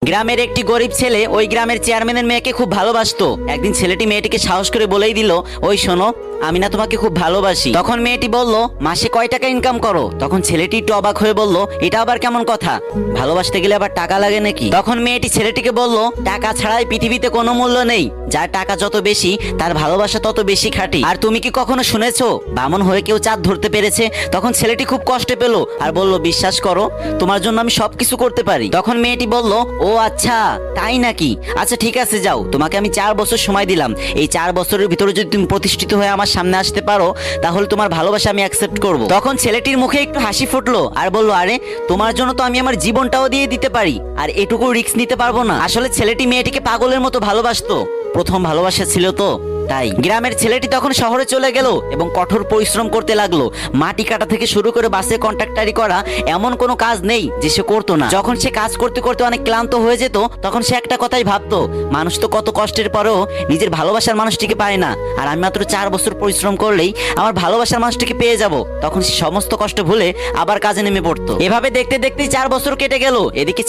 গ্রামের একটি গরিব ছেলে ওই গ্রামের চেয়ারম্যানের মেয়েকে খুব ভালোবাসতো। একদিন ছেলেটি মেয়েটিকে সাহস করে বলেই দিল, ওই শোনো, আমি না তোমাকে খুব ভালোবাসি। তখন মেয়েটি বলল, মাসে কয় টাকা ইনকাম করো? তখন ছেলেটি একটু অবাক হয়ে বলল, এটা আবার কেমন কথা, ভালোবাসতে গেলে আবার টাকা লাগে নাকি? তখন মেয়েটি ছেলেটিকে বলল, টাকা ছাড়াই পৃথিবীতে কোনো মূল্য নেই, যার টাকা যত বেশি তার ভালোবাসা তত বেশি খাঁটি। আর তুমি কি কখনো শুনেছো বামন হয়ে কেউ চাঁদ ধরতে পেরেছে? তখন ছেলেটি খুব কষ্ট পেল আর বলল, বিশ্বাস করো, তোমার জন্য আমি সবকিছু করতে পারি। তখন মেয়েটি বলল, ও আচ্ছা তাই নাকি, আচ্ছা ঠিক আছে যাও, তোমাকে আমি 4 বছর সময় দিলাম, এই 4 বছরের ভিতরে যদি তুমি প্রতিষ্ঠিত হয়ে আমার সামনে আসতে পারো তাহলে তোমার ভালোবাসা আমি অ্যাকসেপ্ট করব। তখন ছেলেটির মুখে একটু হাসি ফুটলো আর বলল, আরে তোমার জন্য তো আমি আমার জীবনটাও দিয়ে দিতে পারি, আর এটুকু রিস্ক নিতে পারবো না? আসলে ছেলেটি মেয়েটিকে পাগলের মতো ভালোবাসতো, প্রথম ভালোবাসা ছিল তো তাই। গ্রামের ছেলেটি তখন শহরে চলে গেল এবং কঠোর পরিশ্রম করতে লাগলো। মাটি কাটা থেকে শুরু করে বাসে কন্ট্রাক্টারি করা, এমন কোনো কাজ নেই যে সে করতো না। যখন সে কাজ করতে করতে অনেক ক্লান্ত হয়ে যেত তখন সে একটা কথাই ভাবতো, মানুষ তো কত কষ্টের পরেও নিজের ভালোবাসার মানুষটিকে পায় না, আর আমি মাত্র 4 বছর পরিশ্রম করলেই আমার ভালোবাসার মানুষটিকে পেয়ে যাব। তখন সে সমস্ত কষ্ট ভুলে আবার কাজে নেমে পড়তো। এভাবে দেখতে দেখতে 4 বছর কেটে গেল। এদিকে